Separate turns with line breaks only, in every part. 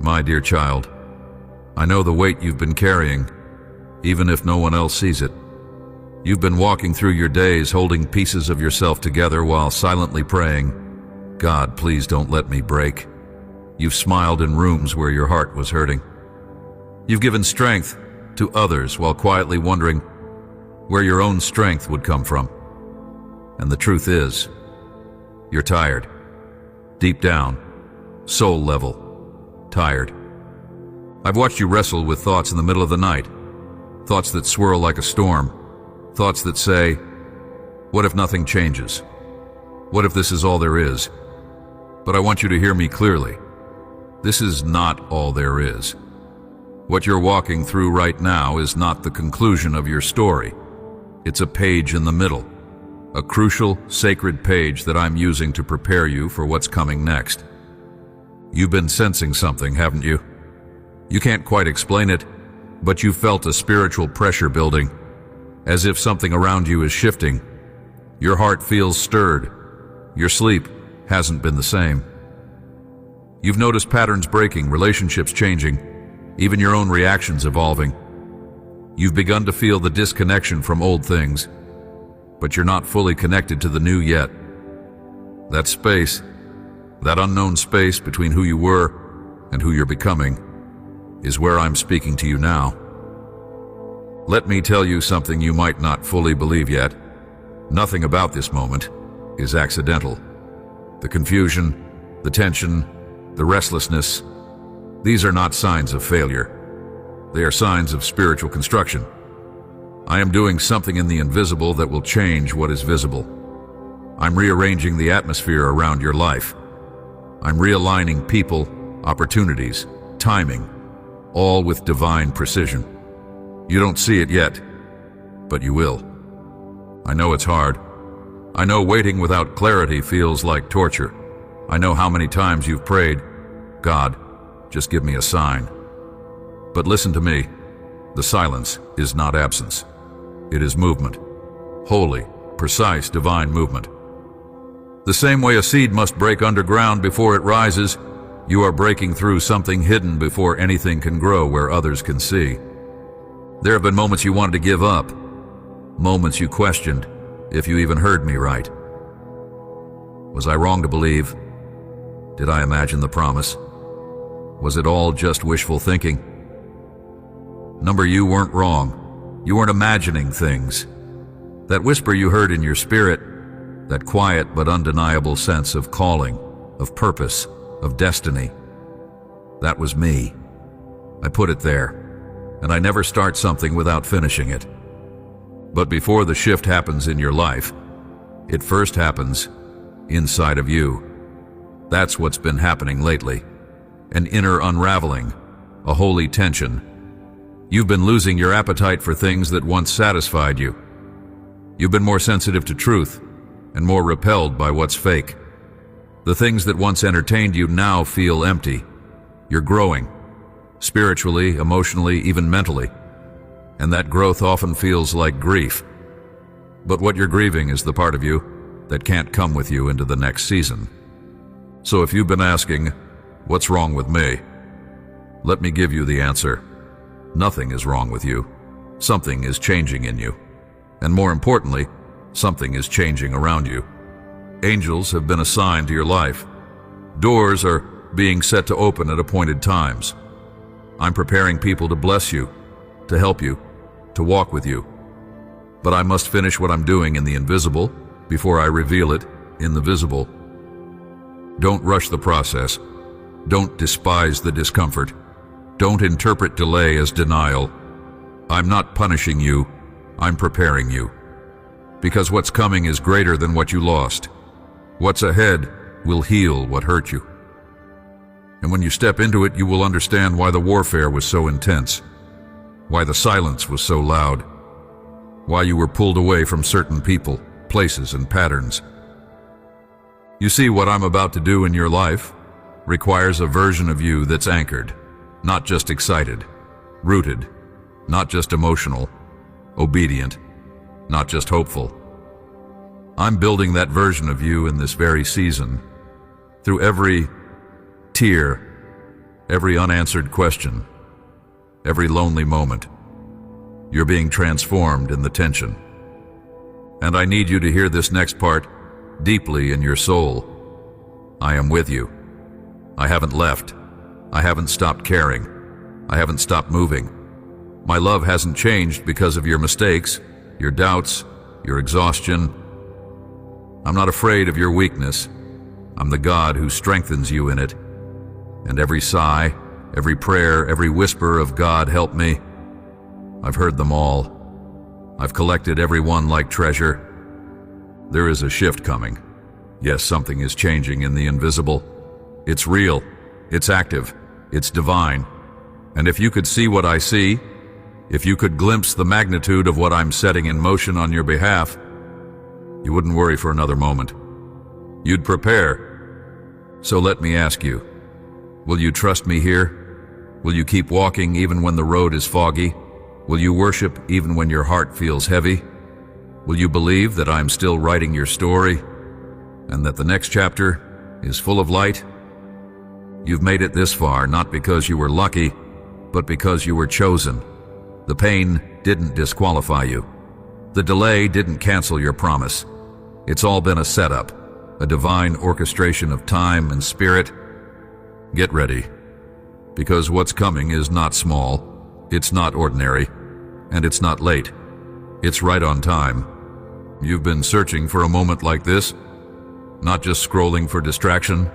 My dear child, I know the weight you've been carrying, even if no one else sees it. You've been walking through your days holding pieces of yourself together while silently praying, God, please don't let me break. You've smiled in rooms where your heart was hurting. You've given strength to others while quietly wondering where your own strength would come from. And the truth is, you're tired. Deep down, soul level, tired. I've watched you wrestle with thoughts in the middle of the night, thoughts that swirl like a storm, thoughts that say, what if nothing changes? What if this is all there is? But I want you to hear me clearly. This is not all there is. What you're walking through right now is not the conclusion of your story. It's a page in the middle, a crucial, sacred page that I'm using to prepare you for what's coming next. You've been sensing something, haven't you? You can't quite explain it, but you felt a spiritual pressure building, as if something around you is shifting. Your heart feels stirred. Your sleep hasn't been the same. You've noticed patterns breaking, relationships changing, even your own reactions evolving. You've begun to feel the disconnection from old things, but you're not fully connected to the new yet. That space, that unknown space between who you were and who you're becoming, is where I'm speaking to you now. Let me tell you something you might not fully believe yet. Nothing about this moment is accidental. The confusion, the tension, the restlessness, these are not signs of failure. They are signs of spiritual construction. I am doing something in the invisible that will change what is visible. I'm rearranging the atmosphere around your life. I'm realigning people, opportunities, timing, all with divine precision. You don't see it yet, but you will. I know it's hard. I know waiting without clarity feels like torture. I know how many times you've prayed, God, just give me a sign. But listen to me. The silence is not absence. It is movement. Holy, precise, divine movement. The same way a seed must break underground before it rises, you are breaking through something hidden before anything can grow where others can see. There have been moments you wanted to give up, moments you questioned if you even heard me right. Was I wrong to believe? Did I imagine the promise? Was it all just wishful thinking? Number, you weren't wrong. You weren't imagining things. That whisper you heard in your spirit, that quiet but undeniable sense of calling, of purpose, of destiny, that was me. I put it there, and I never start something without finishing it. But before the shift happens in your life, it first happens inside of you. That's what's been happening lately. An inner unraveling, a holy tension. You've been losing your appetite for things that once satisfied you. You've been more sensitive to truth and more repelled by what's fake. The things that once entertained you now feel empty. You're growing, spiritually, emotionally, even mentally. And that growth often feels like grief. But what you're grieving is the part of you that can't come with you into the next season. So if you've been asking, what's wrong with me? Let me give you the answer. Nothing is wrong with you. Something is changing in you. And more importantly, something is changing around you. Angels have been assigned to your life. Doors are being set to open at appointed times. I'm preparing people to bless you, to help you, to walk with you. But I must finish what I'm doing in the invisible before I reveal it in the visible. Don't rush the process. Don't despise the discomfort. Don't interpret delay as denial. I'm not punishing you. I'm preparing you. Because what's coming is greater than what you lost. What's ahead will heal what hurt you. And when you step into it, you will understand why the warfare was so intense, why the silence was so loud, why you were pulled away from certain people, places, and patterns. You see, what I'm about to do in your life requires a version of you that's anchored, not just excited, rooted, not just emotional, obedient, not just hopeful. I'm building that version of you in this very season, through every tear, every unanswered question, every lonely moment. You're being transformed in the tension. And I need you to hear this next part deeply in your soul. I am with you. I haven't left. I haven't stopped caring. I haven't stopped moving. My love hasn't changed because of your mistakes, your doubts, your exhaustion. I'm not afraid of your weakness. I'm the God who strengthens you in it. And every sigh, every prayer, every whisper of God help me, I've heard them all. I've collected every one like treasure. There is a shift coming. Yes, something is changing in the invisible. It's real. It's active. It's divine. And if you could see what I see, if you could glimpse the magnitude of what I'm setting in motion on your behalf, you wouldn't worry for another moment. You'd prepare. So let me ask you, will you trust me here? Will you keep walking even when the road is foggy? Will you worship even when your heart feels heavy? Will you believe that I'm still writing your story and that the next chapter is full of light? You've made it this far not because you were lucky, but because you were chosen. The pain didn't disqualify you. The delay didn't cancel your promise. It's all been a setup, a divine orchestration of time and spirit. Get ready, because what's coming is not small, it's not ordinary, and it's not late. It's right on time. You've been searching for a moment like this, not just scrolling for distraction,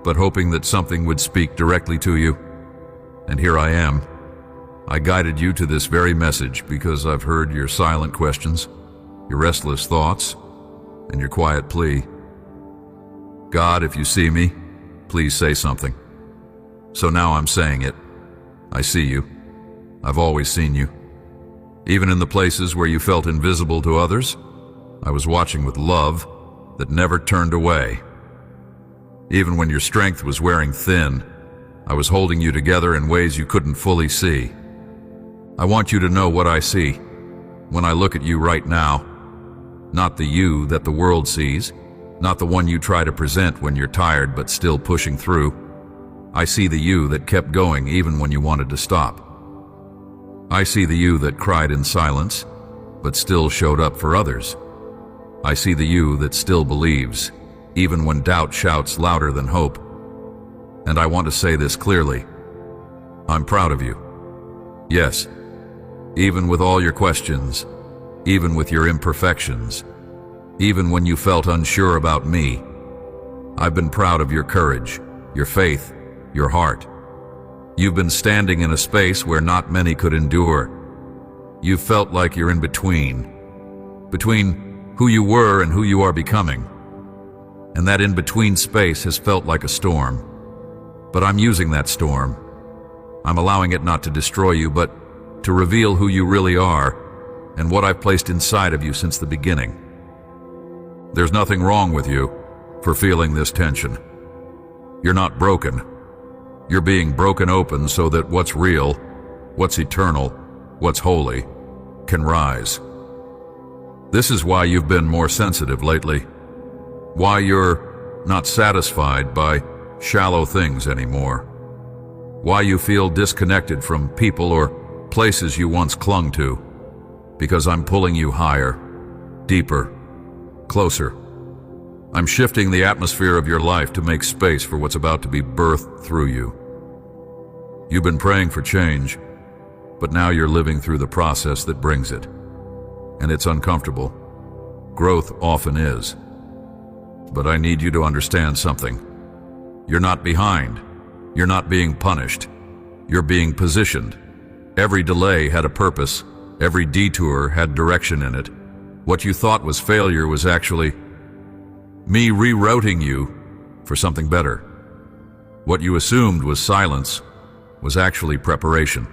but hoping that something would speak directly to you. And here I am. I guided you to this very message because I've heard your silent questions, your restless thoughts, and your quiet plea. God, if you see me, please say something. So now I'm saying it. I see you. I've always seen you. Even in the places where you felt invisible to others, I was watching with love that never turned away. Even when your strength was wearing thin, I was holding you together in ways you couldn't fully see. I want you to know what I see when I look at you right now. Not the you that the world sees, not the one you try to present when you're tired but still pushing through. I see the you that kept going even when you wanted to stop. I see the you that cried in silence, but still showed up for others. I see the you that still believes, even when doubt shouts louder than hope. And I want to say this clearly. I'm proud of you. Yes, even with all your questions, even with your imperfections, even when you felt unsure about me, I've been proud of your courage, your faith, your heart. You've been standing in a space where not many could endure. You've felt like you're in between who you were and who you are becoming. And that in-between space has felt like a storm. But I'm using that storm. I'm allowing it not to destroy you, but to reveal who you really are and what I've placed inside of you since the beginning. There's nothing wrong with you for feeling this tension. You're not broken. You're being broken open so that what's real, what's eternal, what's holy, can rise. This is why you've been more sensitive lately. Why you're not satisfied by shallow things anymore. Why you feel disconnected from people or places you once clung to. Because I'm pulling you higher, deeper, closer. I'm shifting the atmosphere of your life to make space for what's about to be birthed through you. You've been praying for change, but now you're living through the process that brings it. And it's uncomfortable. Growth often is. But I need you to understand something. You're not behind. You're not being punished. You're being positioned. Every delay had a purpose. Every detour had direction in it. What you thought was failure was actually me rerouting you for something better. What you assumed was silence was actually preparation.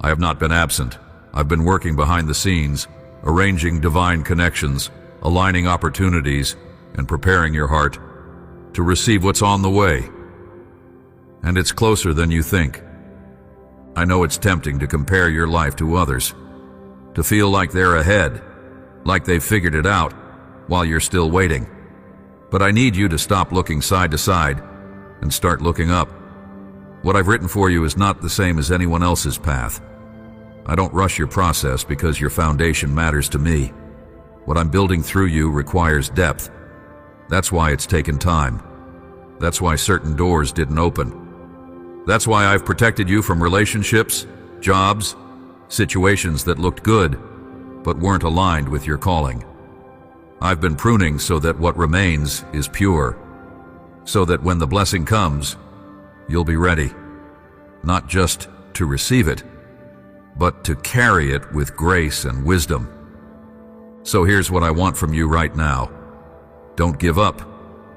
I have not been absent. I've been working behind the scenes, arranging divine connections, aligning opportunities, and preparing your heart to receive what's on the way. And it's closer than you think. I know it's tempting to compare your life to others, to feel like they're ahead, like they've figured it out, while you're still waiting. But I need you to stop looking side to side and start looking up. What I've written for you is not the same as anyone else's path. I don't rush your process because your foundation matters to me. What I'm building through you requires depth. That's why it's taken time. That's why certain doors didn't open. That's why I've protected you from relationships, jobs, situations that looked good, but weren't aligned with your calling. I've been pruning so that what remains is pure, so that when the blessing comes, you'll be ready, not just to receive it, but to carry it with grace and wisdom. So here's what I want from you right now. Don't give up.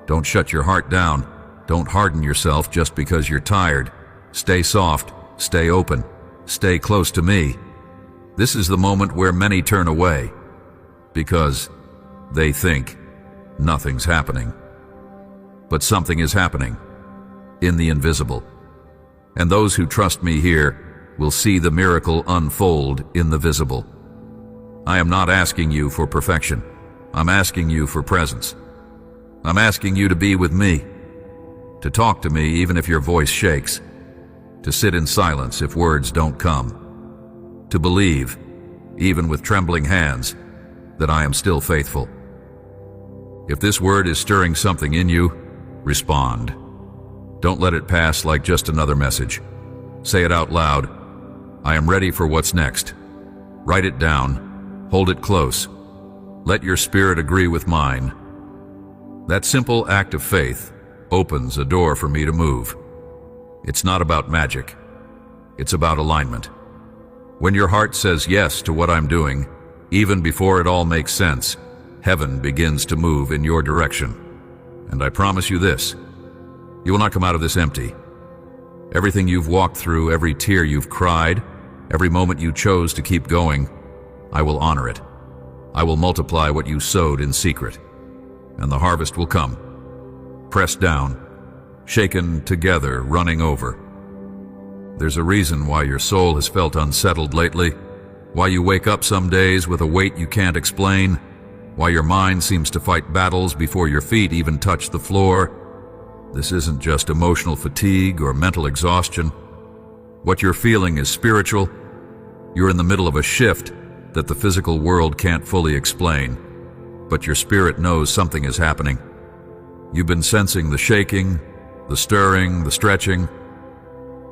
Don't shut your heart down. Don't harden yourself just because you're tired. Stay soft. Stay open. Stay close to me. This is the moment where many turn away because they think nothing's happening. But something is happening in the invisible. And those who trust me here will see the miracle unfold in the visible. I am not asking you for perfection. I'm asking you for presence. I'm asking you to be with me, to talk to me even if your voice shakes, to sit in silence if words don't come, to believe, even with trembling hands, that I am still faithful. If this word is stirring something in you, respond. Don't let it pass like just another message. Say it out loud. I am ready for what's next. Write it down. Hold it close. Let your spirit agree with mine. That simple act of faith opens a door for me to move. It's not about magic. It's about alignment. When your heart says yes to what I'm doing, even before it all makes sense, heaven begins to move in your direction. And I promise you this, you will not come out of this empty. Everything you've walked through, every tear you've cried, every moment you chose to keep going, I will honor it. I will multiply what you sowed in secret, and the harvest will come. Pressed down, shaken together, running over. There's a reason why your soul has felt unsettled lately, why you wake up some days with a weight you can't explain, why your mind seems to fight battles before your feet even touch the floor. This isn't just emotional fatigue or mental exhaustion. What you're feeling is spiritual. You're in the middle of a shift that the physical world can't fully explain, but your spirit knows something is happening. You've been sensing the shaking, the stirring, the stretching,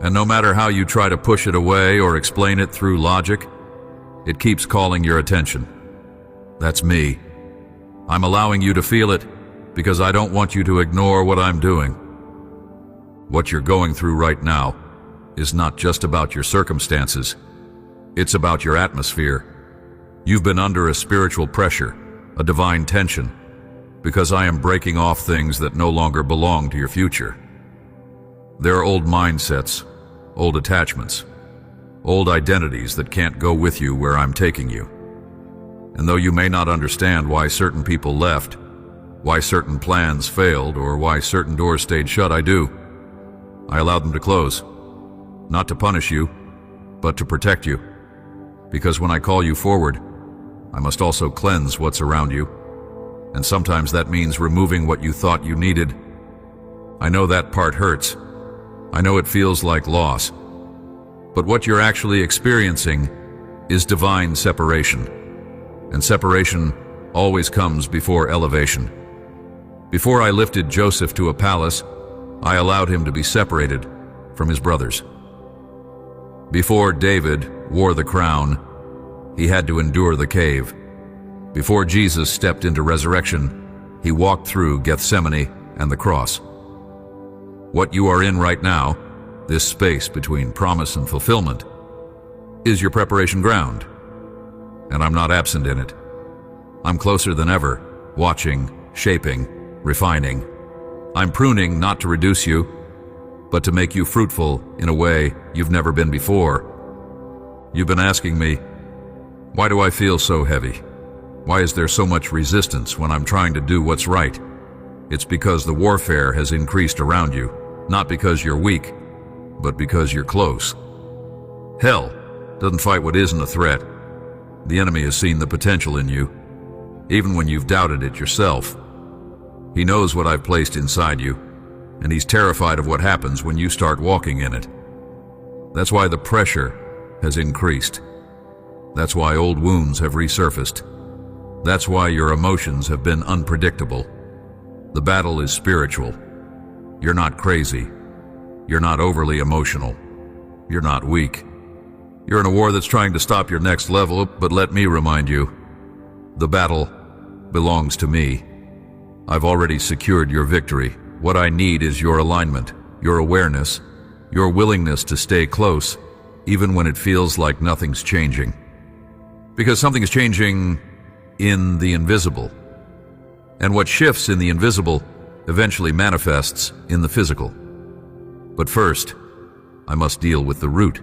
and no matter how you try to push it away or explain it through logic, it keeps calling your attention. That's me. I'm allowing you to feel it because I don't want you to ignore what I'm doing. What you're going through right now is not just about your circumstances. It's about your atmosphere. You've been under a spiritual pressure, a divine tension, because I am breaking off things that no longer belong to your future. There are old mindsets, old attachments, old identities that can't go with you where I'm taking you. And though you may not understand why certain people left, why certain plans failed, or why certain doors stayed shut, I do. I allowed them to close, not to punish you, but to protect you. Because when I call you forward, I must also cleanse what's around you. And sometimes that means removing what you thought you needed. I know that part hurts. I know it feels like loss. But what you're actually experiencing is divine separation. And separation always comes before elevation. Before I lifted Joseph to a palace, I allowed him to be separated from his brothers. Before David wore the crown, he had to endure the cave. Before Jesus stepped into resurrection, he walked through Gethsemane and the cross. What you are in right now, this space between promise and fulfillment, is your preparation ground. And I'm not absent in it. I'm closer than ever, watching, shaping, refining. I'm pruning not to reduce you, but to make you fruitful in a way you've never been before. You've been asking me, why do I feel so heavy? Why is there so much resistance when I'm trying to do what's right? It's because the warfare has increased around you, not because you're weak, but because you're close. Hell doesn't fight what isn't a threat. The enemy has seen the potential in you, even when you've doubted it yourself. He knows what I've placed inside you, and he's terrified of what happens when you start walking in it. That's why the pressure has increased. That's why old wounds have resurfaced. That's why your emotions have been unpredictable. The battle is spiritual. You're not crazy. You're not overly emotional. You're not weak. You're in a war that's trying to stop your next level, but let me remind you, the battle belongs to me. I've already secured your victory. What I need is your alignment, your awareness, your willingness to stay close, even when it feels like nothing's changing. Because something is changing in the invisible. And what shifts in the invisible eventually manifests in the physical. But first, I must deal with the root.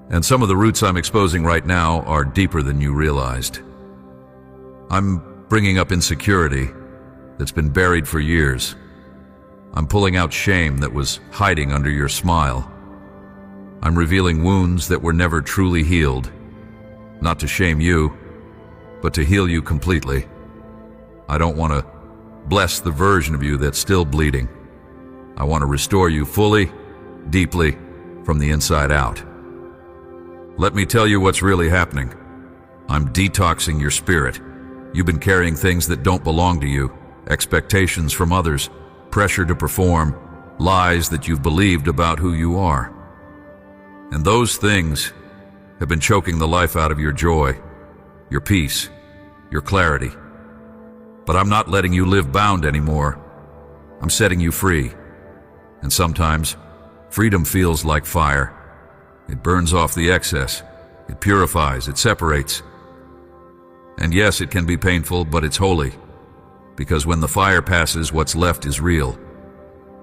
And some of the roots I'm exposing right now are deeper than you realized. I'm bringing up insecurity that's been buried for years. I'm pulling out shame that was hiding under your smile. I'm revealing wounds that were never truly healed. Not to shame you, but to heal you completely. I don't want to bless the version of you that's still bleeding. I want to restore you fully, deeply, from the inside out. Let me tell you what's really happening. I'm detoxing your spirit. You've been carrying things that don't belong to you, expectations from others, pressure to perform, lies that you've believed about who you are. And those things have been choking the life out of your joy, your peace, your clarity. But I'm not letting you live bound anymore. I'm setting you free. And sometimes, freedom feels like fire. It burns off the excess. It purifies. It separates. And yes, it can be painful, but it's holy. Because when the fire passes, what's left is real.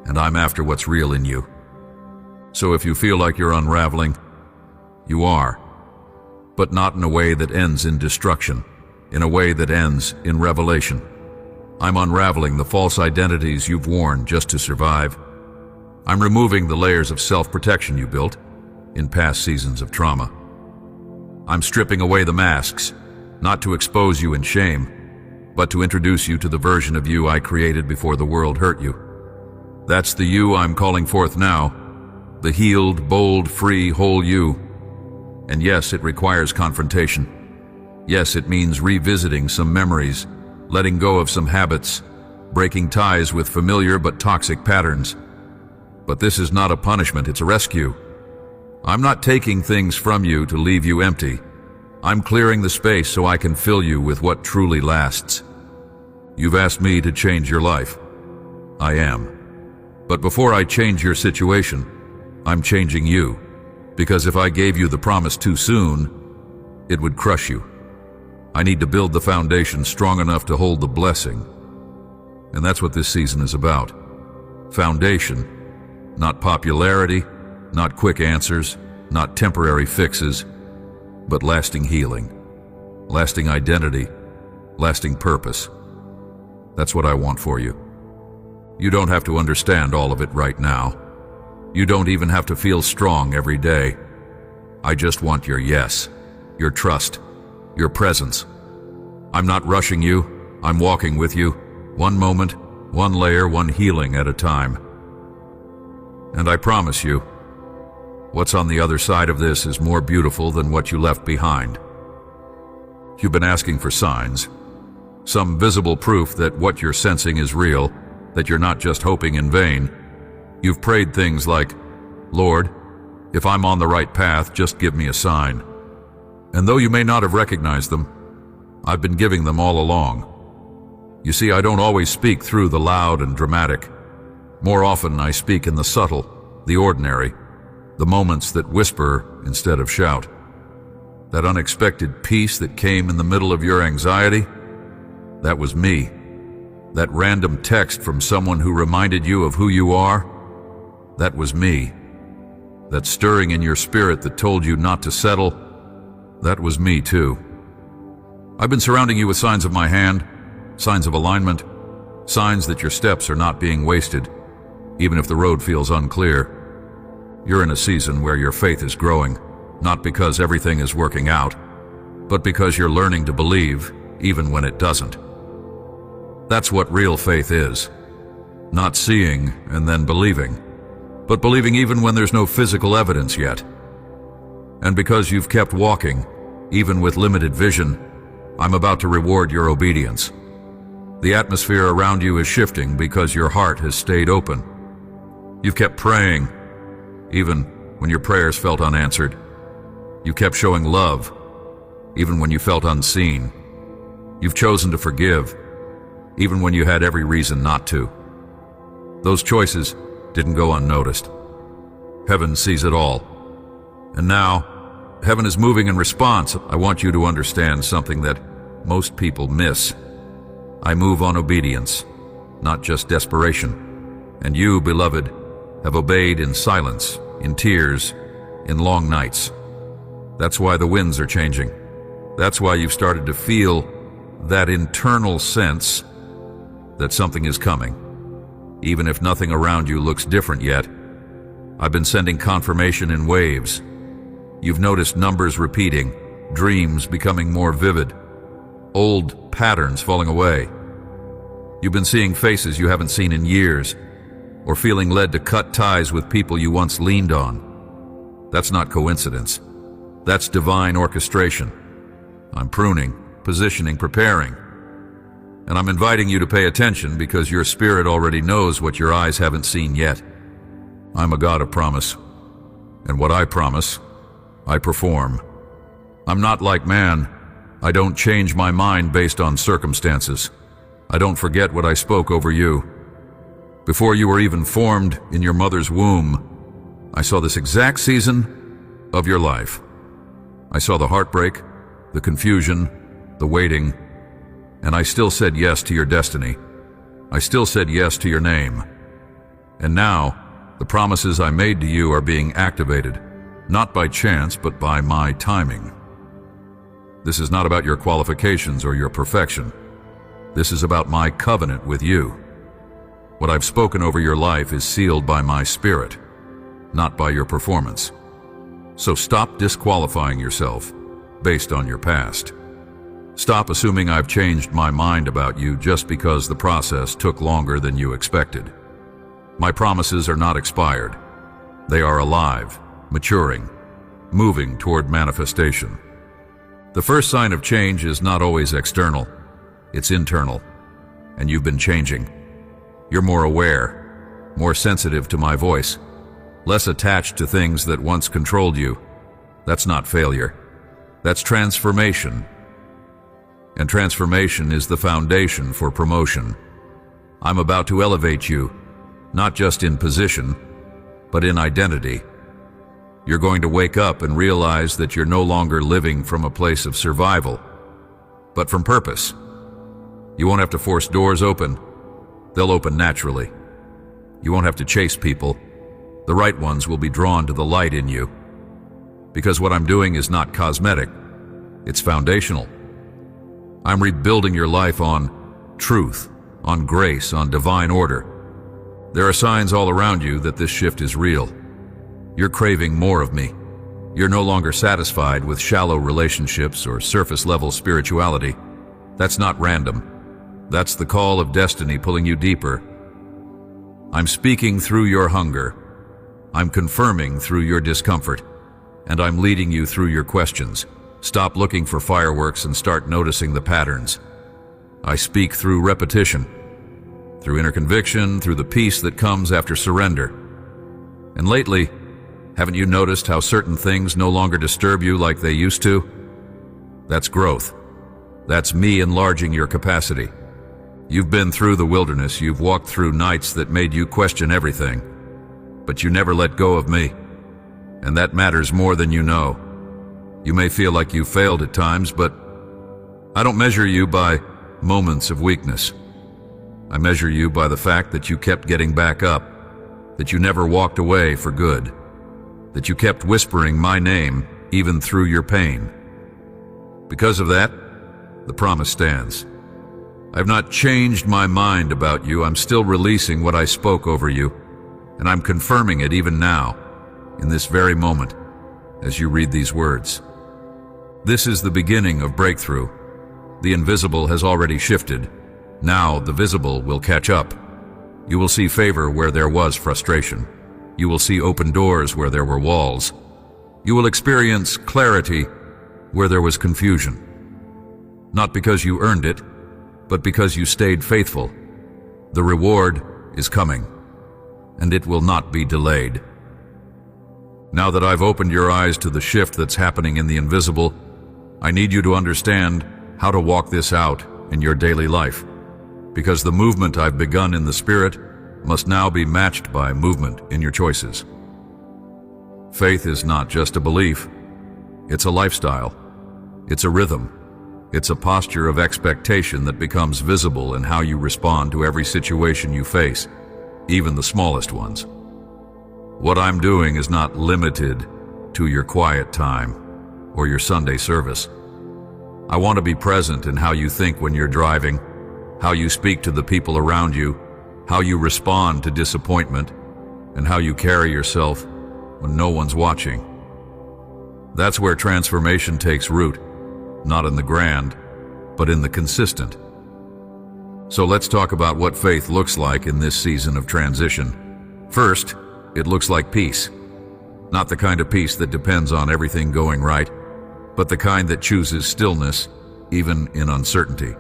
And I'm after what's real in you. So if you feel like you're unraveling, you are. But not in a way that ends in destruction. In a way that ends in revelation. I'm unraveling the false identities you've worn just to survive. I'm removing the layers of self-protection you built in past seasons of trauma. I'm stripping away the masks, not to expose you in shame, but to introduce you to the version of you I created before the world hurt you. That's the you I'm calling forth now, the healed, bold, free, whole you. And yes, it requires confrontation. Yes, it means revisiting some memories, letting go of some habits, breaking ties with familiar but toxic patterns. But this is not a punishment, it's a rescue. I'm not taking things from you to leave you empty. I'm clearing the space so I can fill you with what truly lasts. You've asked me to change your life. I am. But before I change your situation, I'm changing you. Because if I gave you the promise too soon, it would crush you. I need to build the foundation strong enough to hold the blessing. And that's what this season is about. Foundation. Not popularity, not quick answers, not temporary fixes, but lasting healing, lasting identity, lasting purpose. That's what I want for you. You don't have to understand all of it right now. You don't even have to feel strong every day. I just want your yes, your trust, your presence. I'm not rushing you. I'm walking with you, one moment, one layer, one healing at a time. And I promise you, what's on the other side of this is more beautiful than what you left behind. You've been asking for signs, some visible proof that what you're sensing is real, that you're not just hoping in vain. You've prayed things like, Lord, if I'm on the right path, just give me a sign. And though you may not have recognized them, I've been giving them all along. You see, I don't always speak through the loud and dramatic. More often, I speak in the subtle, the ordinary, the moments that whisper instead of shout. That unexpected peace that came in the middle of your anxiety, that was me. That random text from someone who reminded you of who you are, that was me. That stirring in your spirit that told you not to settle, that was me too. I've been surrounding you with signs of my hand, signs of alignment, signs that your steps are not being wasted, even if the road feels unclear. You're in a season where your faith is growing, not because everything is working out, but because you're learning to believe even when it doesn't. That's what real faith is. Not seeing and then believing, but believing even when there's no physical evidence yet. And because you've kept walking, even with limited vision, I'm about to reward your obedience. The atmosphere around you is shifting because your heart has stayed open. You've kept praying, even when your prayers felt unanswered. You kept showing love, even when you felt unseen. You've chosen to forgive, even when you had every reason not to. Those choices didn't go unnoticed. Heaven sees it all. And now, heaven is moving in response. I want you to understand something that most people miss. I move on obedience, not just desperation. And you, beloved, have obeyed in silence, in tears, in long nights. That's why the winds are changing. That's why you've started to feel that internal sense that something is coming. Even if nothing around you looks different yet, I've been sending confirmation in waves. You've noticed numbers repeating, dreams becoming more vivid, old patterns falling away. You've been seeing faces you haven't seen in years, or feeling led to cut ties with people you once leaned on. That's not coincidence. That's divine orchestration. I'm pruning, positioning, preparing. And I'm inviting you to pay attention because your spirit already knows what your eyes haven't seen yet. I'm a God of promise, and what I promise, I perform. I'm not like man. I don't change my mind based on circumstances. I don't forget what I spoke over you. Before you were even formed in your mother's womb, I saw this exact season of your life. I saw the heartbreak, the confusion, the waiting, and I still said yes to your destiny. I still said yes to your name. And now, the promises I made to you are being activated, not by chance, but by my timing. This is not about your qualifications or your perfection. This is about my covenant with you. What I've spoken over your life is sealed by my spirit, not by your performance. So stop disqualifying yourself based on your past. Stop assuming I've changed my mind about you just because the process took longer than you expected. My promises are not expired. They are alive, maturing, moving toward manifestation. The first sign of change is not always external. It's internal. And you've been changing. You're more aware, more sensitive to my voice, less attached to things that once controlled you. That's not failure. That's transformation. And transformation is the foundation for promotion. I'm about to elevate you, not just in position, but in identity. You're going to wake up and realize that you're no longer living from a place of survival, but from purpose. You won't have to force doors open. They'll open naturally. You won't have to chase people. The right ones will be drawn to the light in you. Because what I'm doing is not cosmetic. It's foundational. I'm rebuilding your life on truth, on grace, on divine order. There are signs all around you that this shift is real. You're craving more of me. You're no longer satisfied with shallow relationships or surface-level spirituality. That's not random. That's the call of destiny pulling you deeper. I'm speaking through your hunger. I'm confirming through your discomfort. And I'm leading you through your questions. Stop looking for fireworks and start noticing the patterns. I speak through repetition, through inner conviction, through the peace that comes after surrender. And lately, haven't you noticed how certain things no longer disturb you like they used to? That's growth. That's me enlarging your capacity. You've been through the wilderness, you've walked through nights that made you question everything, but you never let go of me. And that matters more than you know. You may feel like you failed at times, but I don't measure you by moments of weakness. I measure you by the fact that you kept getting back up, that you never walked away for good, that you kept whispering my name even through your pain. Because of that, the promise stands. I've not changed my mind about you. I'm still releasing what I spoke over you, and I'm confirming it even now, in this very moment, as you read these words. This is the beginning of breakthrough. The invisible has already shifted. Now the visible will catch up. You will see favor where there was frustration. You will see open doors where there were walls. You will experience clarity where there was confusion. Not because you earned it, but because you stayed faithful. The reward is coming, and it will not be delayed. Now that I've opened your eyes to the shift that's happening in the invisible, I need you to understand how to walk this out in your daily life, because the movement I've begun in the Spirit must now be matched by movement in your choices. Faith is not just a belief. It's a lifestyle. It's a rhythm. It's a posture of expectation that becomes visible in how you respond to every situation you face, even the smallest ones. What I'm doing is not limited to your quiet time or your Sunday service. I want to be present in how you think when you're driving, how you speak to the people around you, how you respond to disappointment, and how you carry yourself when no one's watching. That's where transformation takes root, not in the grand, but in the consistent. So let's talk about what faith looks like in this season of transition. First, it looks like peace. Not the kind of peace that depends on everything going right, but the kind that chooses stillness, even in uncertainty.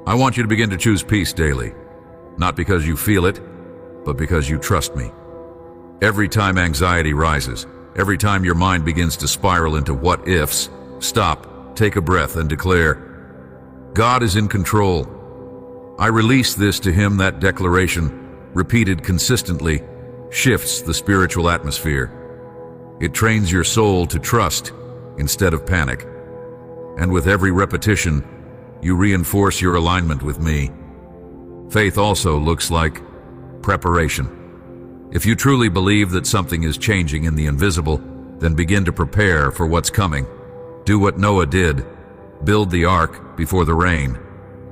I want you to begin to choose peace daily, not because you feel it, but because you trust me. Every time anxiety rises, every time your mind begins to spiral into what-ifs, stop, take a breath, and declare, God is in control. I release this to Him. That declaration, repeated consistently, shifts the spiritual atmosphere. It trains your soul to trust instead of panic. And with every repetition, you reinforce your alignment with me. Faith also looks like preparation. If you truly believe that something is changing in the invisible, then begin to prepare for what's coming. Do what Noah did. Build the ark before the rain.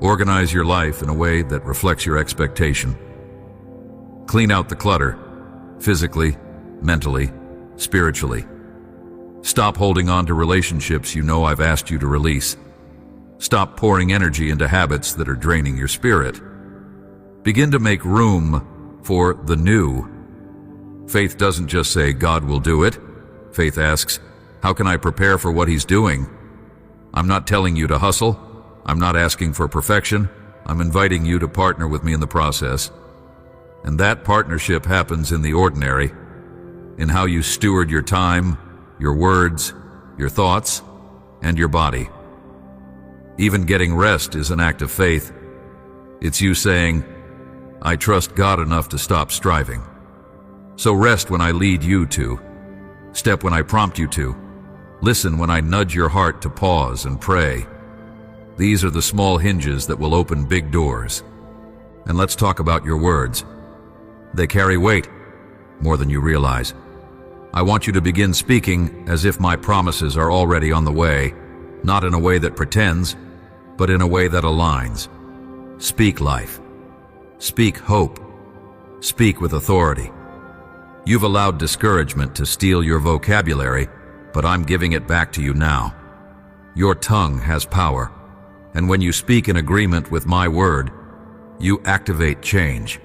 Organize your life in a way that reflects your expectation. Clean out the clutter, physically, mentally, spiritually. Stop holding on to relationships you know I've asked you to release. Stop pouring energy into habits that are draining your spirit. Begin to make room for the new. Faith doesn't just say, God will do it. Faith asks, how can I prepare for what He's doing? I'm not telling you to hustle. I'm not asking for perfection. I'm inviting you to partner with me in the process. And that partnership happens in the ordinary, in how you steward your time, your words, your thoughts, and your body. Even getting rest is an act of faith. It's you saying, I trust God enough to stop striving. So rest when I lead you to. Step when I prompt you to. Listen when I nudge your heart to pause and pray. These are the small hinges that will open big doors. And let's talk about your words. They carry weight, more than you realize. I want you to begin speaking as if my promises are already on the way, not in a way that pretends, but in a way that aligns. Speak life. Speak hope. Speak with authority. You've allowed discouragement to steal your vocabulary, but I'm giving it back to you now. Your tongue has power, and when you speak in agreement with my word, you activate change.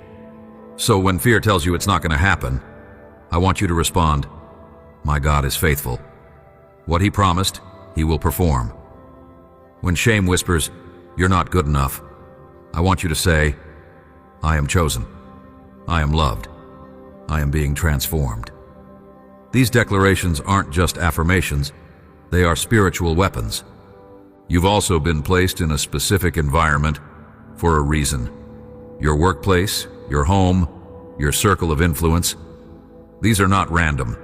So when fear tells you it's not going to happen, I want you to respond, my God is faithful. What He promised, He will perform. When shame whispers, you're not good enough, I want you to say, I am chosen. I am loved. I am being transformed. These declarations aren't just affirmations, they are spiritual weapons. You've also been placed in a specific environment for a reason. Your workplace, your home, your circle of influence. These are not random.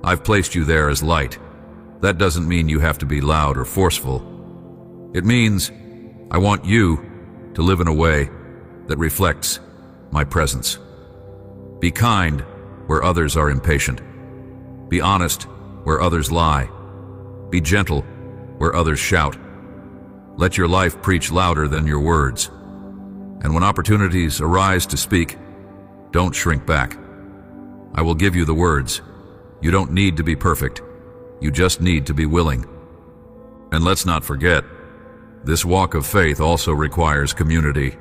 I've placed you there as light. That doesn't mean you have to be loud or forceful. It means I want you to live in a way that reflects my presence. Be kind where others are impatient. Be honest where others lie. Be gentle where others shout. Let your life preach louder than your words. And when opportunities arise to speak, don't shrink back. I will give you the words. You don't need to be perfect. You just need to be willing. And let's not forget, this walk of faith also requires community.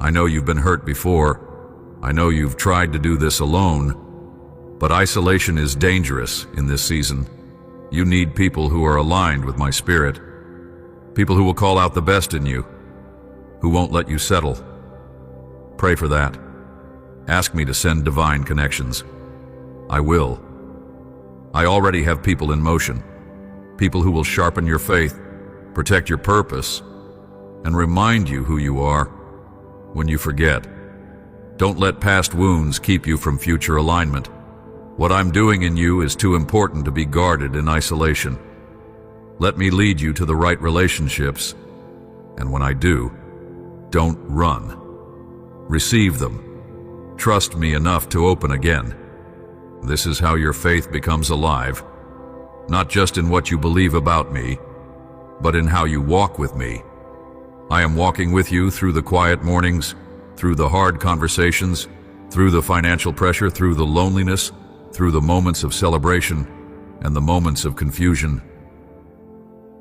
I know you've been hurt before. I know you've tried to do this alone. But isolation is dangerous in this season. You need people who are aligned with my spirit. People who will call out the best in you, who won't let you settle. Pray for that. Ask me to send divine connections. I will. I already have people in motion. People who will sharpen your faith, protect your purpose, and remind you who you are when you forget. Don't let past wounds keep you from future alignment. What I'm doing in you is too important to be guarded in isolation. Let me lead you to the right relationships, and when I do, don't run. Receive them. Trust me enough to open again. This is how your faith becomes alive, not just in what you believe about me, but in how you walk with me. I am walking with you through the quiet mornings, through the hard conversations, through the financial pressure, through the loneliness, through the moments of celebration and the moments of confusion.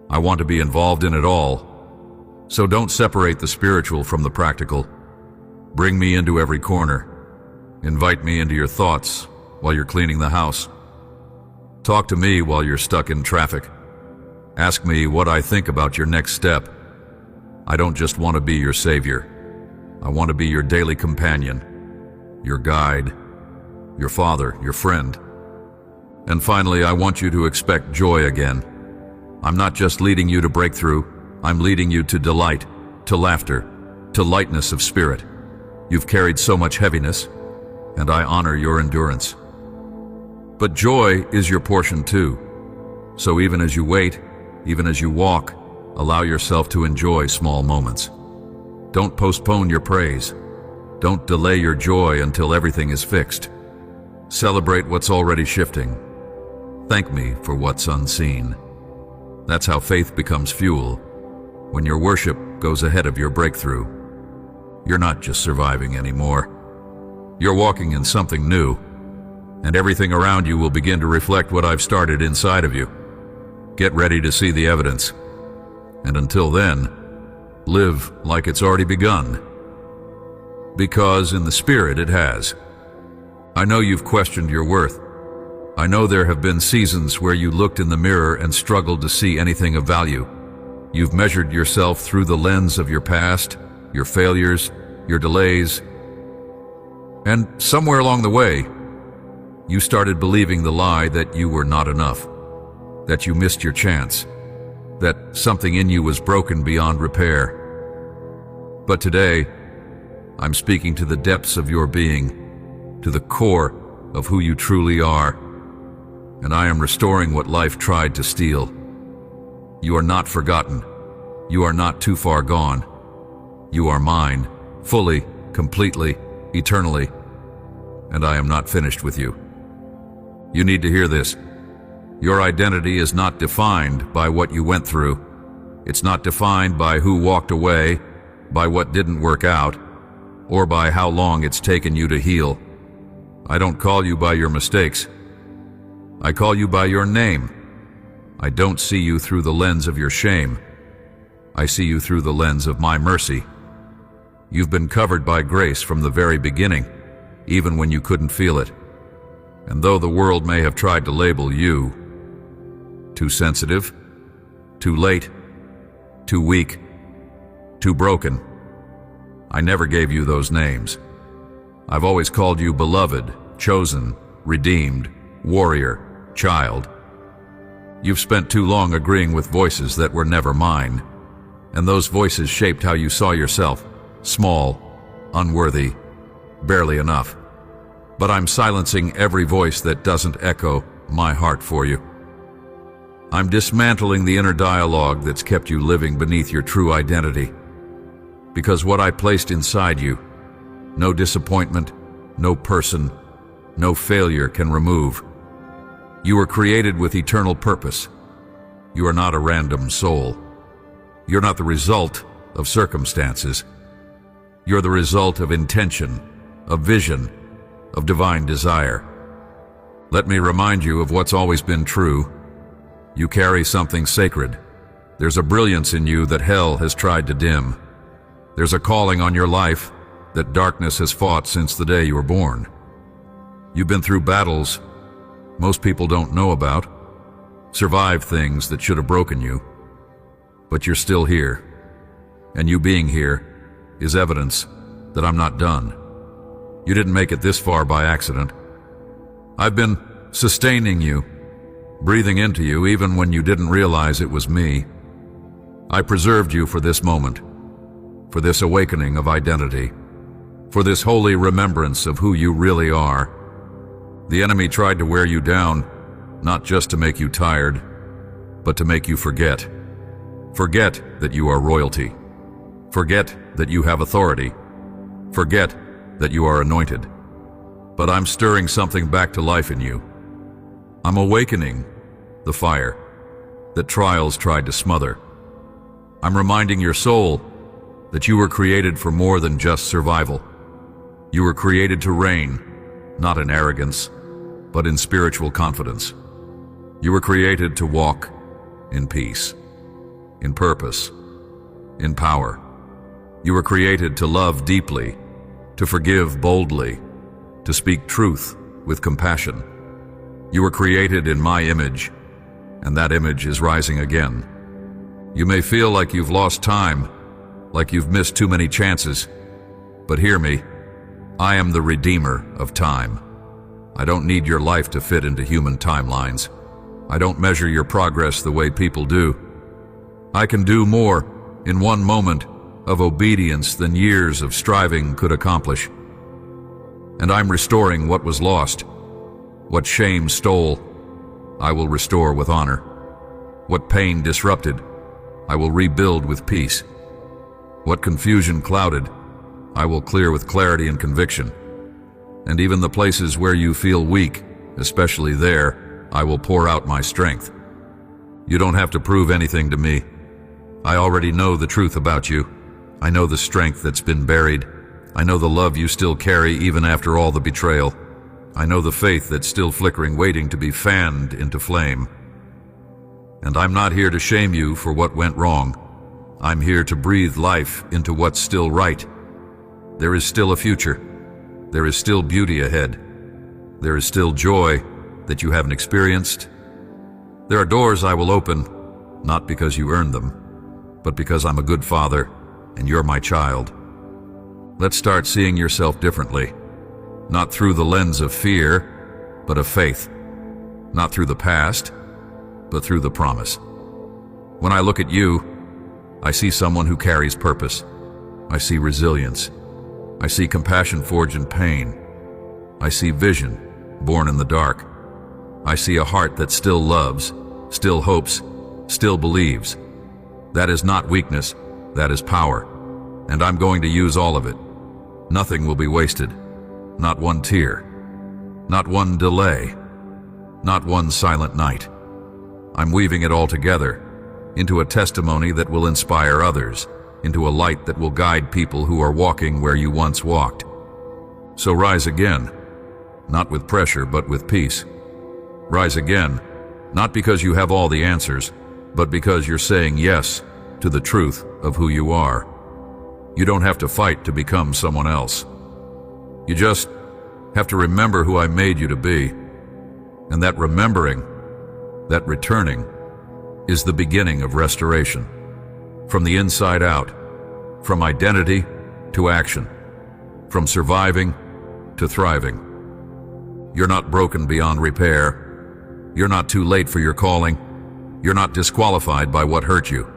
I want to be involved in it all, so don't separate the spiritual from the practical. Bring me into every corner. Invite me into your thoughts while you're cleaning the house. Talk to me while you're stuck in traffic. Ask me what I think about your next step. I don't just want to be your savior. I want to be your daily companion, your guide, your father, your friend. And finally, I want you to expect joy again. I'm not just leading you to breakthrough, I'm leading you to delight, to laughter, to lightness of spirit. You've carried so much heaviness, and I honor your endurance. But joy is your portion too. So even as you wait, even as you walk, allow yourself to enjoy small moments. Don't postpone your praise. Don't delay your joy until everything is fixed. Celebrate what's already shifting. Thank me for what's unseen. That's how faith becomes fuel. When your worship goes ahead of your breakthrough, you're not just surviving anymore. You're walking in something new, and everything around you will begin to reflect what I've started inside of you. Get ready to see the evidence. And until then, live like it's already begun. Because in the spirit it has. I know you've questioned your worth. I know there have been seasons where you looked in the mirror and struggled to see anything of value. You've measured yourself through the lens of your past, your failures, your delays. And somewhere along the way, you started believing the lie that you were not enough, that you missed your chance, that something in you was broken beyond repair. But today, I'm speaking to the depths of your being, to the core of who you truly are, and I am restoring what life tried to steal. You are not forgotten. You are not too far gone. You are mine, fully, completely, eternally, and I am not finished with you. You need to hear this. Your identity is not defined by what you went through. It's not defined by who walked away, by what didn't work out, or by how long it's taken you to heal. I don't call you by your mistakes. I call you by your name. I don't see you through the lens of your shame. I see you through the lens of my mercy. You've been covered by grace from the very beginning, even when you couldn't feel it. And though the world may have tried to label you too sensitive, too late, too weak, too broken, I never gave you those names. I've always called you beloved, chosen, redeemed, warrior, child. You've spent too long agreeing with voices that were never mine, and those voices shaped how you saw yourself, small, unworthy, barely enough. But I'm silencing every voice that doesn't echo my heart for you. I'm dismantling the inner dialogue that's kept you living beneath your true identity. Because what I placed inside you, no disappointment, no person, no failure can remove. You were created with eternal purpose. You are not a random soul. You're not the result of circumstances. You're the result of intention, of vision, of divine desire. Let me remind you of what's always been true. You carry something sacred. There's a brilliance in you that hell has tried to dim. There's a calling on your life that darkness has fought since the day you were born. You've been through battles most people don't know about, survived things that should have broken you, but you're still here. And you being here is evidence that I'm not done. You didn't make it this far by accident. I've been sustaining you, breathing into you even when you didn't realize it was me. I preserved you for this moment, for this awakening of identity, for this holy remembrance of who you really are. The enemy tried to wear you down, not just to make you tired, but to make you forget. Forget that you are royalty. Forget that you have authority. Forget that you are anointed. But I'm stirring something back to life in you. I'm awakening the fire that trials tried to smother. I'm reminding your soul that you were created for more than just survival. You were created to reign, not in arrogance, but in spiritual confidence. You were created to walk in peace, in purpose, in power. You were created to love deeply, to forgive boldly, to speak truth with compassion. You were created in my image, and that image is rising again. You may feel like you've lost time, like you've missed too many chances, but hear me, I am the Redeemer of time. I don't need your life to fit into human timelines. I don't measure your progress the way people do. I can do more in one moment of obedience than years of striving could accomplish. And I'm restoring what was lost. What shame stole, I will restore with honor. What pain disrupted, I will rebuild with peace. What confusion clouded, I will clear with clarity and conviction. And even the places where you feel weak, especially there, I will pour out my strength. You don't have to prove anything to me. I already know the truth about you. I know the strength that's been buried. I know the love you still carry even after all the betrayal. I know the faith that's still flickering, waiting to be fanned into flame. And I'm not here to shame you for what went wrong. I'm here to breathe life into what's still right. There is still a future. There is still beauty ahead. There is still joy that you haven't experienced. There are doors I will open, not because you earned them, but because I'm a good father and you're my child. Let's start seeing yourself differently, not through the lens of fear, but of faith. Not through the past, but through the promise. When I look at you, I see someone who carries purpose. I see resilience. I see compassion forged in pain. I see vision born in the dark. I see a heart that still loves, still hopes, still believes. That is not weakness, that is power. And I'm going to use all of it. Nothing will be wasted. Not one tear. Not one delay. Not one silent night. I'm weaving it all together into a testimony that will inspire others, into a light that will guide people who are walking where you once walked. So rise again, not with pressure but with peace. Rise again, not because you have all the answers, but because you're saying yes to the truth of who you are. You don't have to fight to become someone else. You just have to remember who I made you to be. And that remembering, that returning, is the beginning of restoration. From the inside out, from identity to action, from surviving to thriving. You're not broken beyond repair. You're not too late for your calling. You're not disqualified by what hurt you.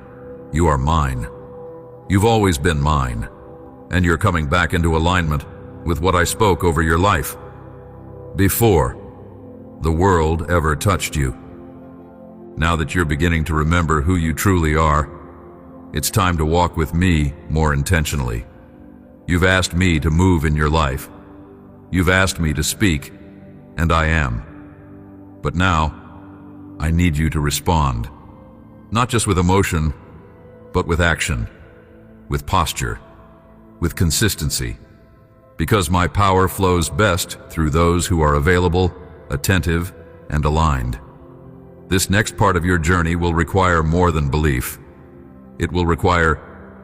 You are mine. You've always been mine, and you're coming back into alignment with what I spoke over your life before the world ever touched you. Now that you're beginning to remember who you truly are, it's time to walk with me more intentionally. You've asked me to move in your life. You've asked me to speak, and I am. But now, I need you to respond, not just with emotion, but with action, with posture, with consistency, because my power flows best through those who are available, attentive, and aligned. This next part of your journey will require more than belief. It will require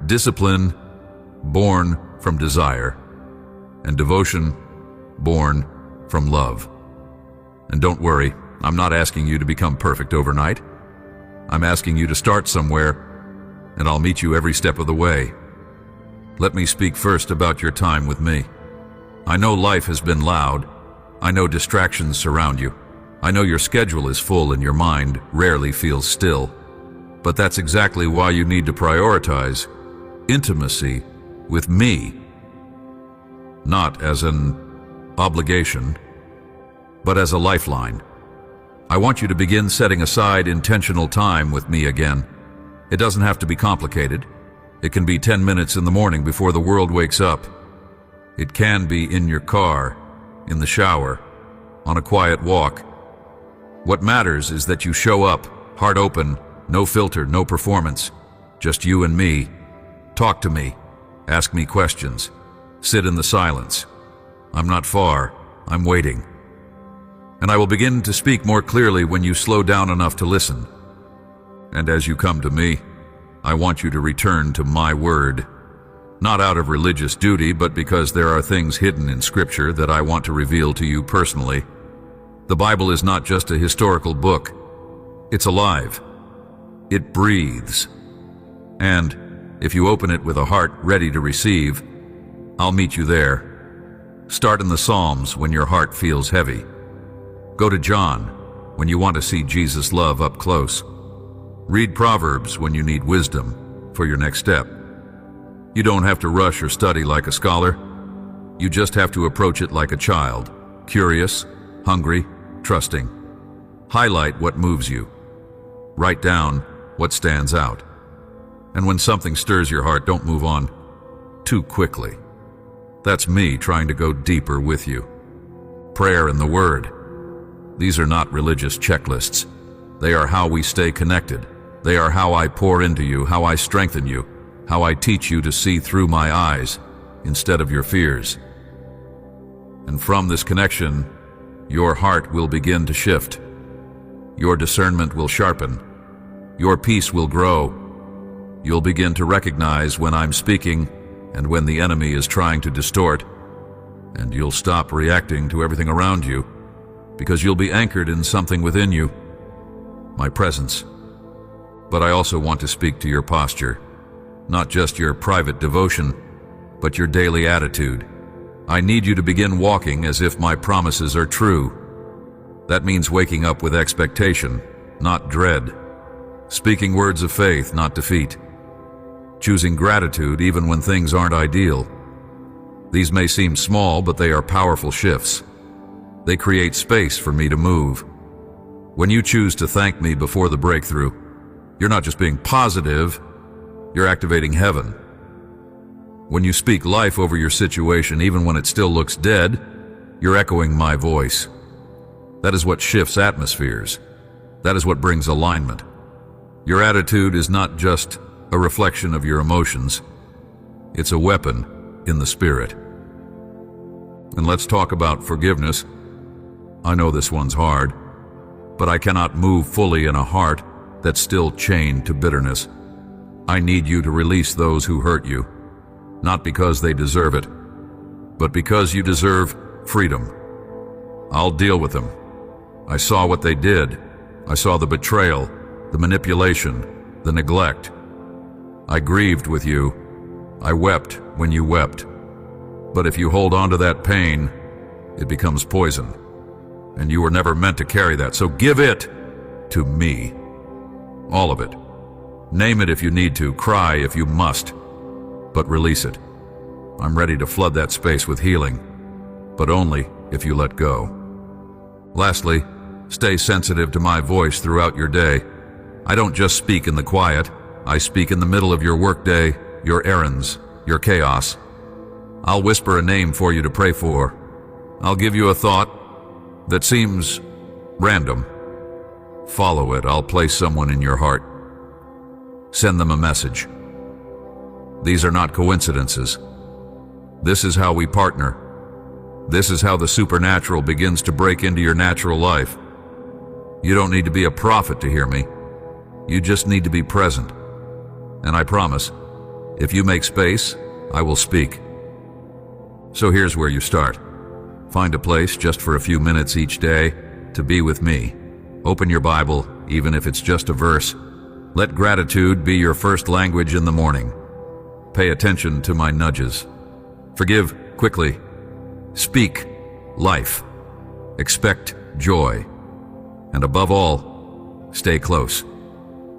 discipline born from desire, and devotion born from love. And don't worry, I'm not asking you to become perfect overnight. I'm asking you to start somewhere, and I'll meet you every step of the way. Let me speak first about your time with me. I know life has been loud. I know distractions surround you. I know your schedule is full and your mind rarely feels still. But that's exactly why you need to prioritize intimacy with me. Not as an obligation, but as a lifeline. I want you to begin setting aside intentional time with me again. It doesn't have to be complicated. It can be 10 minutes in the morning before the world wakes up. It can be in your car, in the shower, on a quiet walk. What matters is that you show up, heart open, no filter, no performance, just you and me. Talk to me, ask me questions, sit in the silence. I'm not far, I'm waiting. And I will begin to speak more clearly when you slow down enough to listen. And as you come to me, I want you to return to my word. Not out of religious duty, but because there are things hidden in Scripture that I want to reveal to you personally. The Bible is not just a historical book. It's alive. It breathes. And if you open it with a heart ready to receive, I'll meet you there. Start in the Psalms when your heart feels heavy. Go to John when you want to see Jesus' love up close. Read Proverbs when you need wisdom for your next step. You don't have to rush or study like a scholar. You just have to approach it like a child, curious, hungry, trusting. Highlight what moves you. Write down what stands out. And when something stirs your heart, don't move on too quickly. That's me trying to go deeper with you. Prayer and the Word. These are not religious checklists. They are how we stay connected. They are how I pour into you, how I strengthen you, how I teach you to see through my eyes instead of your fears. And from this connection, your heart will begin to shift. Your discernment will sharpen. Your peace will grow. You'll begin to recognize when I'm speaking and when the enemy is trying to distort, and you'll stop reacting to everything around you because you'll be anchored in something within you, my presence. But I also want to speak to your posture, not just your private devotion, but your daily attitude. I need you to begin walking as if my promises are true. That means waking up with expectation, not dread. Speaking words of faith, not defeat. Choosing gratitude even when things aren't ideal. These may seem small, but they are powerful shifts. They create space for me to move. When you choose to thank me before the breakthrough, you're not just being positive, you're activating heaven. When you speak life over your situation, even when it still looks dead, you're echoing my voice. That is what shifts atmospheres. That is what brings alignment. Your attitude is not just a reflection of your emotions. It's a weapon in the spirit. And let's talk about forgiveness. I know this one's hard, but I cannot move fully in a heart that's still chained to bitterness. I need you to release those who hurt you, not because they deserve it, but because you deserve freedom. I'll deal with them. I saw what they did. I saw the betrayal, the manipulation, the neglect. I grieved with you. I wept when you wept. But if you hold on to that pain, it becomes poison. And you were never meant to carry that, so give it to me. All of it. Name it if you need to, cry if you must, but release it. I'm ready to flood that space with healing, but only if you let go. Lastly, stay sensitive to my voice throughout your day. I don't just speak in the quiet. I speak in the middle of your workday, your errands, your chaos. I'll whisper a name for you to pray for. I'll give you a thought that seems random. Follow it. I'll place someone in your heart. Send them a message. These are not coincidences. This is how we partner. This is how the supernatural begins to break into your natural life. You don't need to be a prophet to hear me. You just need to be present. And I promise, if you make space, I will speak. So here's where you start. Find a place just for a few minutes each day to be with me. Open your Bible, even if it's just a verse. Let gratitude be your first language in the morning. Pay attention to my nudges. Forgive quickly. Speak life. Expect joy. And above all, stay close.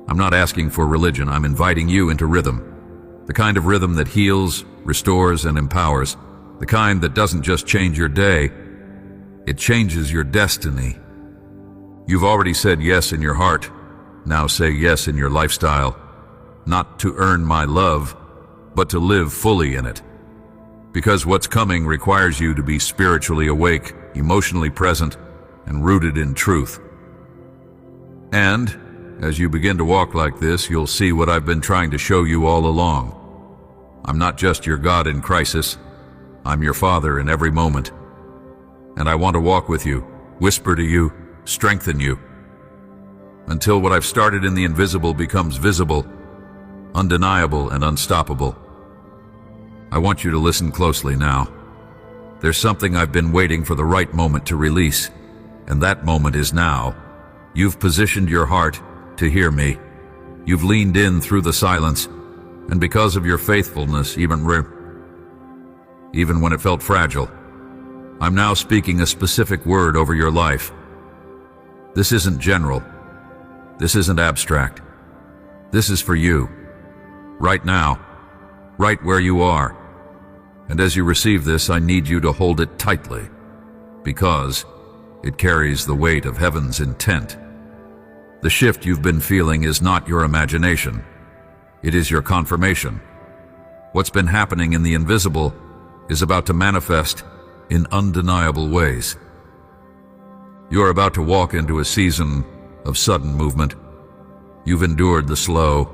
I'm not asking for religion, I'm inviting you into rhythm. The kind of rhythm that heals, restores, and empowers. The kind that doesn't just change your day, it changes your destiny. You've already said yes in your heart. Now say yes in your lifestyle. Not to earn my love, but to live fully in it. Because what's coming requires you to be spiritually awake, emotionally present, and rooted in truth. And as you begin to walk like this, you'll see what I've been trying to show you all along. I'm not just your God in crisis. I'm your Father in every moment. And I want to walk with you, whisper to you, strengthen you, until what I've started in the invisible becomes visible, undeniable, and unstoppable. I want you to listen closely now. There's something I've been waiting for the right moment to release, and that moment is now. You've positioned your heart to hear me. You've leaned in through the silence, and because of your faithfulness, even when it felt fragile, I'm now speaking a specific word over your life. This isn't general. This isn't abstract. This is for you, right now, right where you are. And as you receive this, I need you to hold it tightly, because it carries the weight of heaven's intent. The shift you've been feeling is not your imagination. It is your confirmation. What's been happening in the invisible is about to manifest in undeniable ways. You're about to walk into a season of sudden movement. You've endured the slow.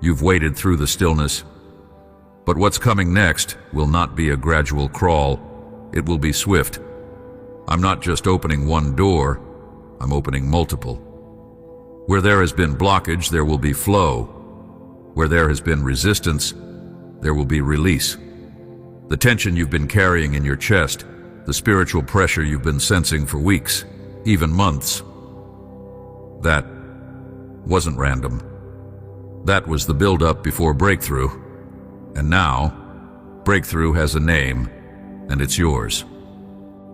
You've waited through the stillness. But what's coming next will not be a gradual crawl. It will be swift. I'm not just opening one door, I'm opening multiple. Where there has been blockage, there will be flow. Where there has been resistance, there will be release. The tension you've been carrying in your chest, the spiritual pressure you've been sensing for weeks, even months, that wasn't random. That was the build-up before breakthrough. And now, breakthrough has a name, and it's yours.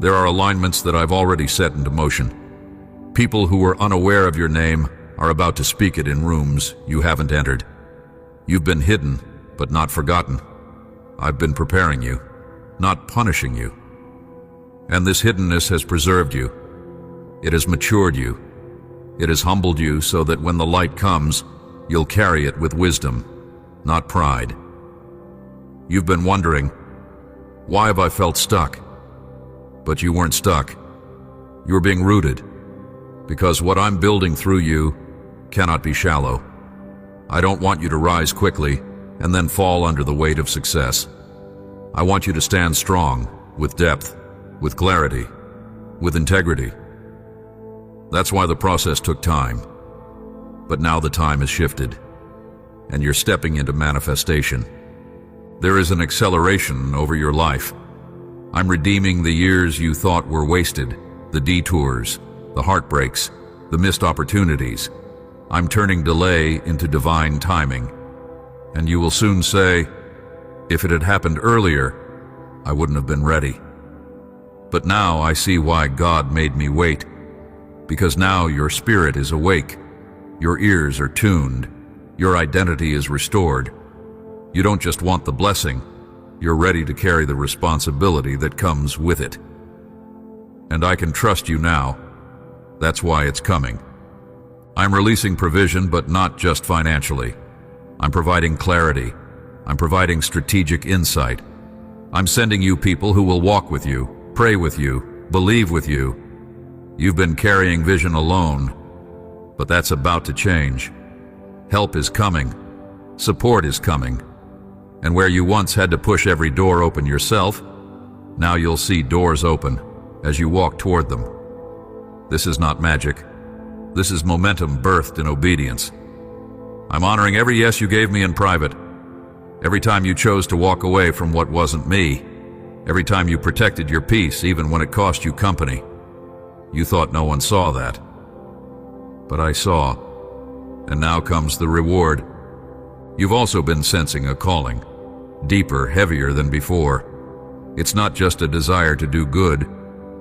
There are alignments that I've already set into motion. People who were unaware of your name are about to speak it in rooms you haven't entered. You've been hidden, but not forgotten. I've been preparing you, not punishing you. And this hiddenness has preserved you. It has matured you. It has humbled you so that when the light comes, you'll carry it with wisdom, not pride. You've been wondering, why have I felt stuck? But you weren't stuck. You were being rooted, because what I'm building through you cannot be shallow. I don't want you to rise quickly and then fall under the weight of success. I want you to stand strong, with depth, with clarity, with integrity. That's why the process took time. But now the time has shifted, and you're stepping into manifestation. There is an acceleration over your life. I'm redeeming the years you thought were wasted, the detours, the heartbreaks, the missed opportunities. I'm turning delay into divine timing. And you will soon say, if it had happened earlier, I wouldn't have been ready. But now I see why God made me wait. Because now your spirit is awake, your ears are tuned, your identity is restored. You don't just want the blessing, you're ready to carry the responsibility that comes with it. And I can trust you now. That's why it's coming. I'm releasing provision, but not just financially. I'm providing clarity. I'm providing strategic insight. I'm sending you people who will walk with you, pray with you, believe with you. You've been carrying vision alone, but that's about to change. Help is coming. Support is coming. And where you once had to push every door open yourself, now you'll see doors open as you walk toward them. This is not magic. This is momentum birthed in obedience. I'm honoring every yes you gave me in private, every time you chose to walk away from what wasn't me. Every time you protected your peace, even when it cost you company. You thought no one saw that. But I saw. And now comes the reward. You've also been sensing a calling. Deeper, heavier than before. It's not just a desire to do good.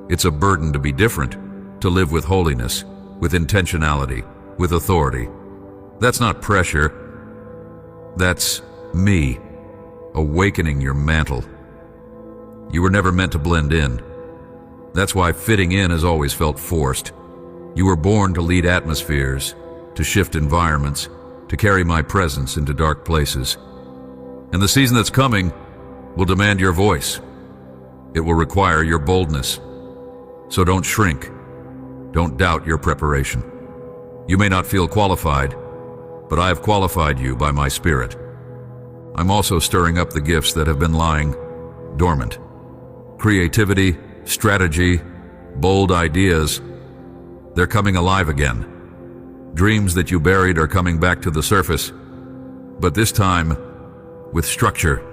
It's a burden to be different. To live with holiness, with intentionality, with authority. That's not pressure. That's me, awakening your mantle. You were never meant to blend in. That's why fitting in has always felt forced. You were born to lead atmospheres, to shift environments, to carry my presence into dark places. And the season that's coming will demand your voice. It will require your boldness. So don't shrink. Don't doubt your preparation. You may not feel qualified, but I have qualified you by my Spirit. I'm also stirring up the gifts that have been lying dormant. Creativity, strategy, bold ideas, they're coming alive again. Dreams that you buried are coming back to the surface, but this time with structure.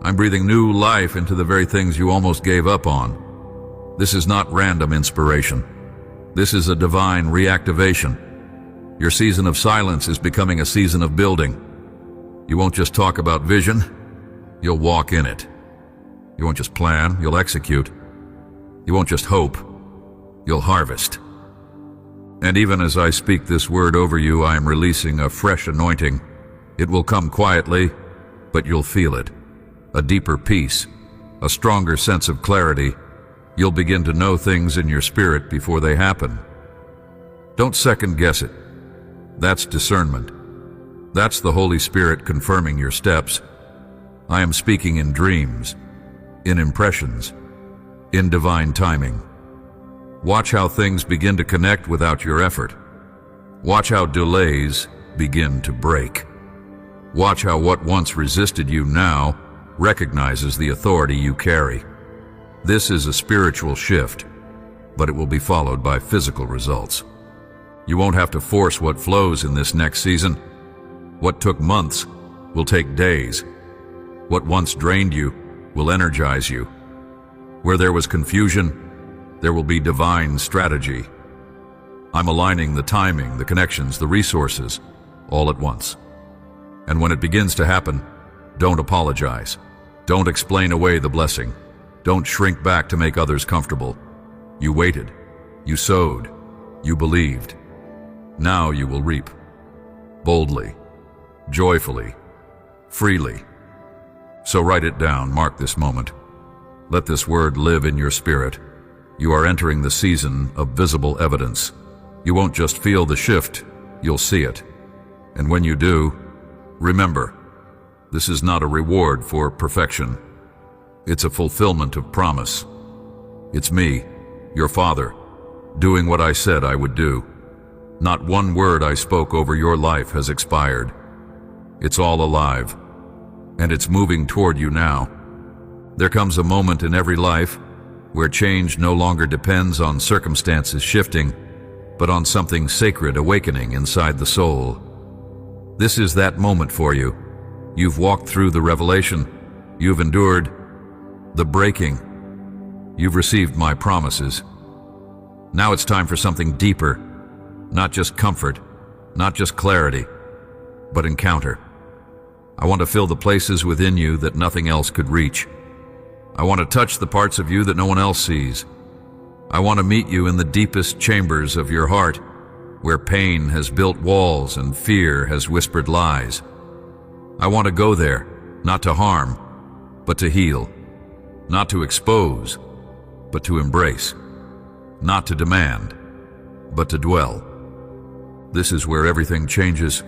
I'm breathing new life into the very things you almost gave up on. This is not random inspiration. This is a divine reactivation. Your season of silence is becoming a season of building. You won't just talk about vision, you'll walk in it. You won't just plan, you'll execute. You won't just hope, you'll harvest. And even as I speak this word over you, I am releasing a fresh anointing. It will come quietly, but you'll feel it. A deeper peace, a stronger sense of clarity. You'll begin to know things in your spirit before they happen. Don't second guess it. That's discernment. That's the Holy Spirit confirming your steps. I am speaking in dreams, in impressions, in divine timing. Watch how things begin to connect without your effort. Watch how delays begin to break. Watch how what once resisted you now recognizes the authority you carry. This is a spiritual shift, but it will be followed by physical results. You won't have to force what flows in this next season. What took months will take days. What once drained you will energize you. Where there was confusion, there will be divine strategy. I'm aligning the timing, the connections, the resources, all at once. And when it begins to happen, don't apologize. Don't explain away the blessing. Don't shrink back to make others comfortable. You waited. You sowed. You believed. Now you will reap. Boldly. Joyfully. Freely. So write it down, mark this moment. Let this word live in your spirit. You are entering the season of visible evidence. You won't just feel the shift, you'll see it. And when you do, remember, this is not a reward for perfection. It's a fulfillment of promise. It's me, your Father, doing what I said I would do. Not one word I spoke over your life has expired. It's all alive, and it's moving toward you now. There comes a moment in every life where change no longer depends on circumstances shifting, but on something sacred awakening inside the soul. This is that moment for you. You've walked through the revelation. You've endured the breaking. You've received my promises. Now it's time for something deeper. Not just comfort, not just clarity, but encounter. I want to fill the places within you that nothing else could reach. I want to touch the parts of you that no one else sees. I want to meet you in the deepest chambers of your heart, where pain has built walls and fear has whispered lies. I want to go there, not to harm, but to heal. Not to expose, but to embrace. Not to demand, but to dwell. This is where everything changes.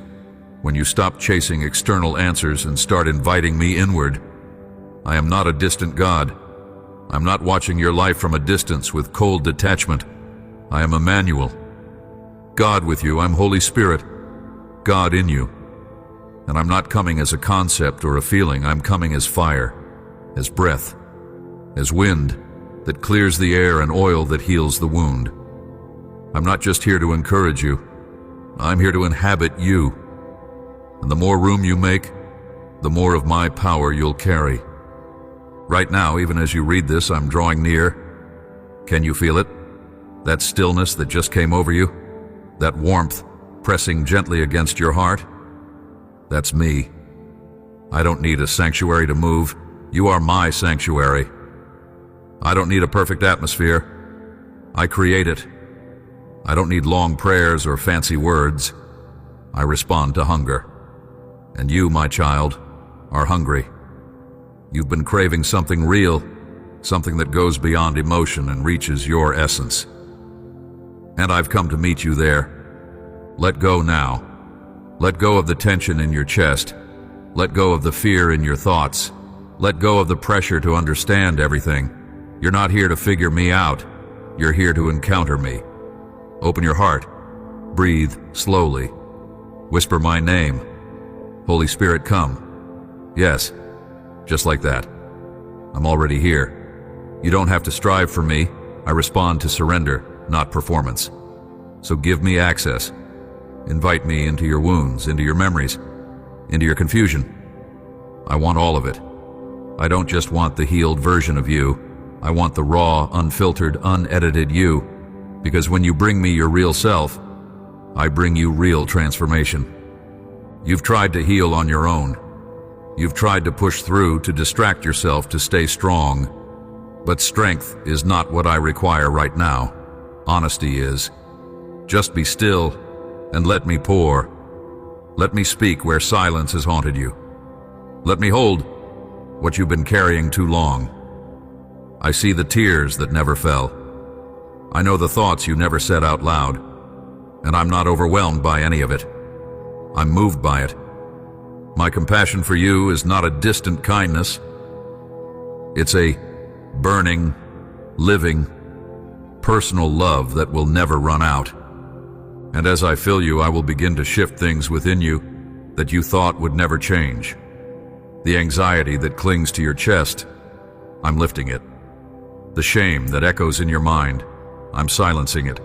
When you stop chasing external answers and start inviting me inward. I am not a distant God. I'm not watching your life from a distance with cold detachment. I am Emmanuel. God with you. I'm Holy Spirit. God in you. And I'm not coming as a concept or a feeling. I'm coming as fire, as breath, as wind that clears the air and oil that heals the wound. I'm not just here to encourage you. I'm here to inhabit you. And the more room you make, the more of my power you'll carry. Right now, even as you read this, I'm drawing near. Can you feel it? That stillness that just came over you? That warmth pressing gently against your heart? That's me. I don't need a sanctuary to move. You are my sanctuary. I don't need a perfect atmosphere. I create it. I don't need long prayers or fancy words. I respond to hunger. And you, my child, are hungry. You've been craving something real, something that goes beyond emotion and reaches your essence. And I've come to meet you there. Let go now. Let go of the tension in your chest. Let go of the fear in your thoughts. Let go of the pressure to understand everything. You're not here to figure me out. You're here to encounter me. Open your heart. Breathe slowly. Whisper my name. Holy Spirit, come. Yes, just like that. I'm already here. You don't have to strive for me. I respond to surrender, not performance. So give me access. Invite me into your wounds, into your memories, into your confusion. I want all of it. I don't just want the healed version of you. I want the raw, unfiltered, unedited you. Because when you bring me your real self, I bring you real transformation. You've tried to heal on your own. You've tried to push through, to distract yourself, to stay strong. But strength is not what I require right now. Honesty is. Just be still and let me pour. Let me speak where silence has haunted you. Let me hold what you've been carrying too long. I see the tears that never fell. I know the thoughts you never said out loud. And I'm not overwhelmed by any of it. I'm moved by it. My compassion for you is not a distant kindness. It's a burning, living, personal love that will never run out. And as I fill you, I will begin to shift things within you that you thought would never change. The anxiety that clings to your chest, I'm lifting it. The shame that echoes in your mind, I'm silencing it.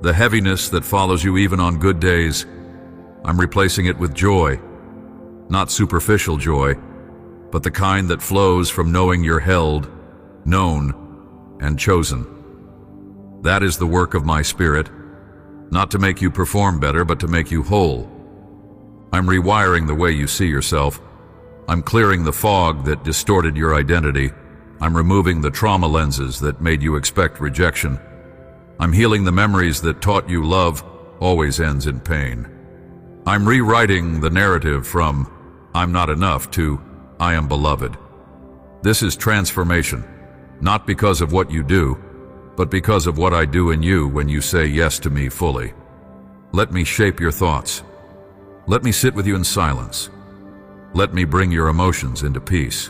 The heaviness that follows you even on good days, I'm replacing it with joy. Not superficial joy, but the kind that flows from knowing you're held, known, and chosen. That is the work of my Spirit, not to make you perform better, but to make you whole. I'm rewiring the way you see yourself. I'm clearing the fog that distorted your identity. I'm removing the trauma lenses that made you expect rejection. I'm healing the memories that taught you love always ends in pain. I'm rewriting the narrative from I'm not enough to I am beloved. This is transformation, not because of what you do, but because of what I do in you when you say yes to me fully. Let me shape your thoughts. Let me sit with you in silence. Let me bring your emotions into peace.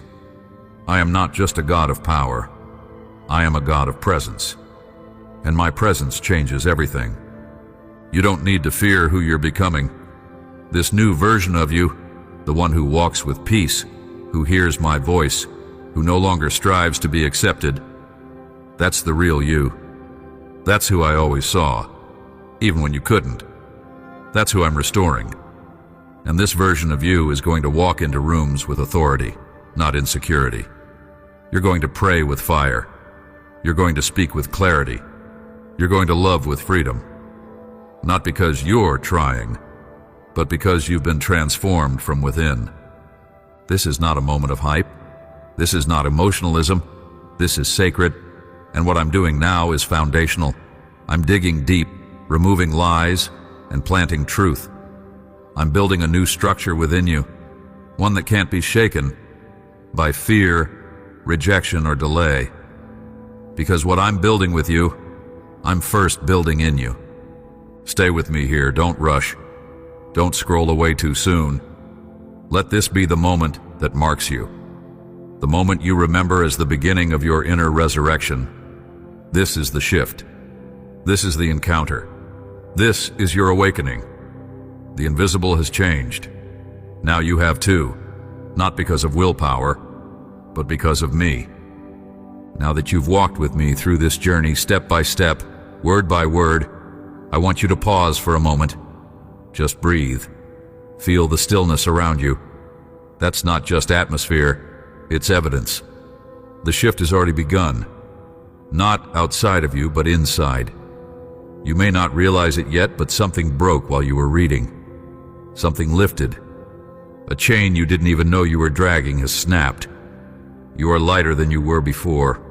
I am not just a God of power. I am a God of presence. And my presence changes everything. You don't need to fear who you're becoming. This new version of you, the one who walks with peace, who hears my voice, who no longer strives to be accepted, that's the real you. That's who I always saw, even when you couldn't. That's who I'm restoring. And this version of you is going to walk into rooms with authority, not insecurity. You're going to pray with fire. You're going to speak with clarity. You're going to love with freedom. Not because you're trying, but because you've been transformed from within. This is not a moment of hype. This is not emotionalism. This is sacred. And what I'm doing now is foundational. I'm digging deep, removing lies, and planting truth. I'm building a new structure within you, one that can't be shaken by fear, rejection, or delay. Because what I'm building with you, I'm first building in you. Stay with me here, don't rush. Don't scroll away too soon. Let this be the moment that marks you. The moment you remember as the beginning of your inner resurrection. This is the shift. This is the encounter. This is your awakening. The invisible has changed. Now you have too, not because of willpower, but because of me. Now that you've walked with me through this journey step by step, word by word, I want you to pause for a moment. Just breathe. Feel the stillness around you. That's not just atmosphere, it's evidence. The shift has already begun. Not outside of you, but inside. You may not realize it yet, but something broke while you were reading. Something lifted. A chain you didn't even know you were dragging has snapped. You are lighter than you were before.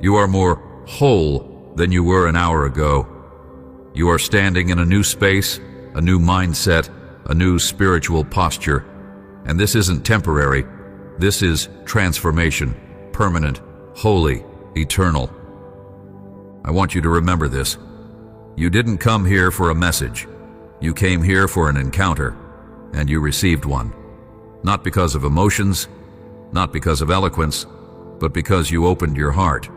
You are more whole than you were an hour ago. You are standing in a new space, a new mindset, a new spiritual posture. And this isn't temporary. This is transformation, permanent, holy, eternal. I want you to remember this. You didn't come here for a message. You came here for an encounter, and you received one. Not because of emotions, not because of eloquence, but because you opened your heart.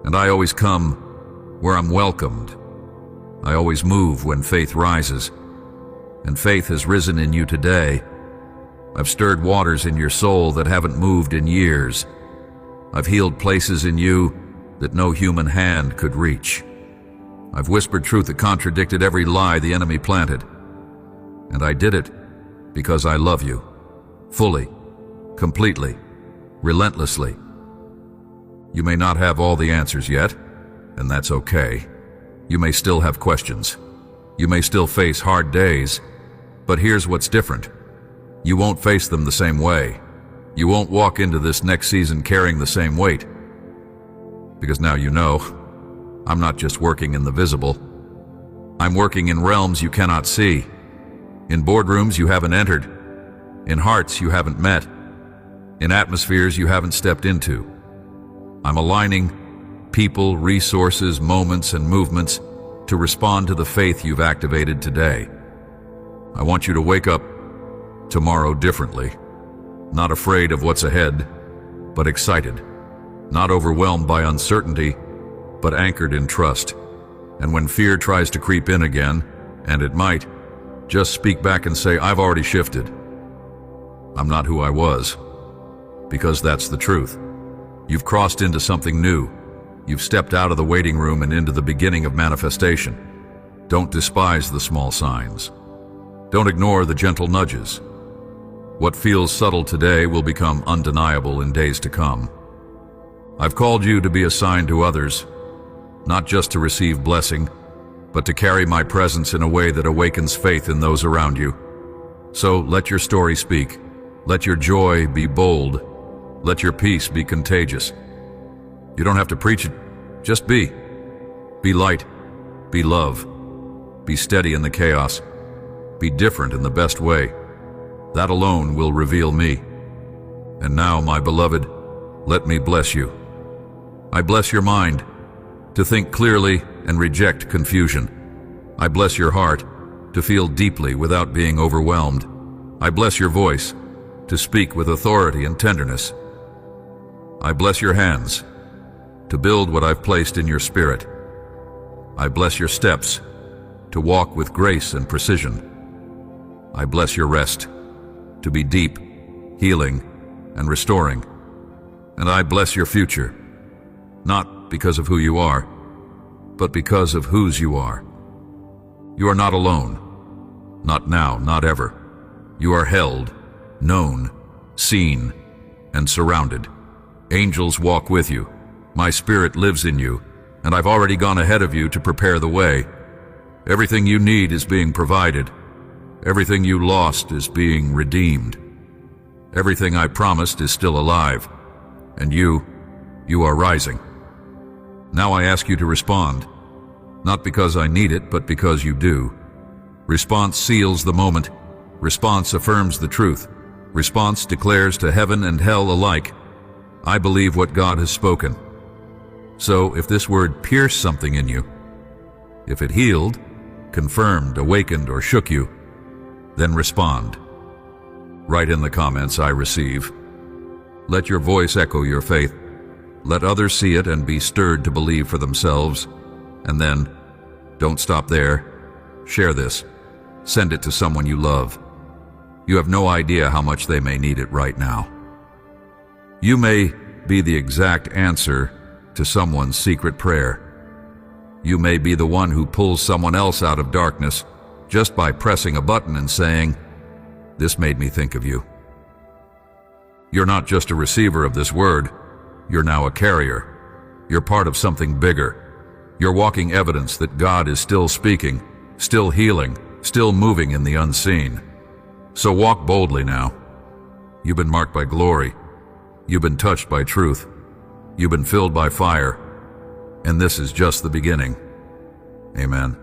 And I always come where I'm welcomed. I always move when faith rises. And faith has risen in you today. I've stirred waters in your soul that haven't moved in years. I've healed places in you that no human hand could reach. I've whispered truth that contradicted every lie the enemy planted. And I did it because I love you. Fully, completely, relentlessly. You may not have all the answers yet, and that's okay. You may still have questions. You may still face hard days, but here's what's different. You won't face them the same way. You won't walk into this next season carrying the same weight. Because now you know, I'm not just working in the visible. I'm working in realms you cannot see, in boardrooms you haven't entered, in hearts you haven't met, in atmospheres you haven't stepped into. I'm aligning people, resources, moments, and movements to respond to the faith you've activated today. I want you to wake up tomorrow differently, not afraid of what's ahead, but excited, not overwhelmed by uncertainty, but anchored in trust. And when fear tries to creep in again, and it might, just speak back and say, I've already shifted. I'm not who I was, because that's the truth. You've crossed into something new. You've stepped out of the waiting room and into the beginning of manifestation. Don't despise the small signs. Don't ignore the gentle nudges. What feels subtle today will become undeniable in days to come. I've called you to be a sign to others, not just to receive blessing, but to carry my presence in a way that awakens faith in those around you. So let your story speak. Let your joy be bold. Let your peace be contagious. You don't have to preach it, just be. Be light, be love, be steady in the chaos, be different in the best way. That alone will reveal me. And now, my beloved, let me bless you. I bless your mind to think clearly and reject confusion. I bless your heart to feel deeply without being overwhelmed. I bless your voice to speak with authority and tenderness. I bless your hands to build what I've placed in your spirit. I bless your steps to walk with grace and precision. I bless your rest to be deep, healing, and restoring. And I bless your future, not because of who you are, but because of whose you are. You are not alone. Not now, not ever. You are held, known, seen, and surrounded. Angels walk with you. My spirit lives in you, and I've already gone ahead of you to prepare the way. Everything you need is being provided. Everything you lost is being redeemed. Everything I promised is still alive. And you are rising. Now I ask you to respond, not because I need it, but because you do. Response seals the moment. Response affirms the truth. Response declares to heaven and hell alike, I believe what God has spoken. So if this word pierced something in you, if it healed, confirmed, awakened, or shook you, then respond. Write in the comments, I receive. Let your voice echo your faith. Let others see it and be stirred to believe for themselves. And then, don't stop there. Share this. Send it to someone you love. You have no idea how much they may need it right now. You may be the exact answer to someone's secret prayer. You may be the one who pulls someone else out of darkness just by pressing a button and saying, this made me think of you. You're not just a receiver of this word, You're now a carrier. You're part of something bigger. You're walking evidence that God is still speaking, still healing, still moving in the unseen. So walk boldly now. You've been marked by glory. You've been touched by truth. You've been filled by fire. And this is just the beginning. Amen.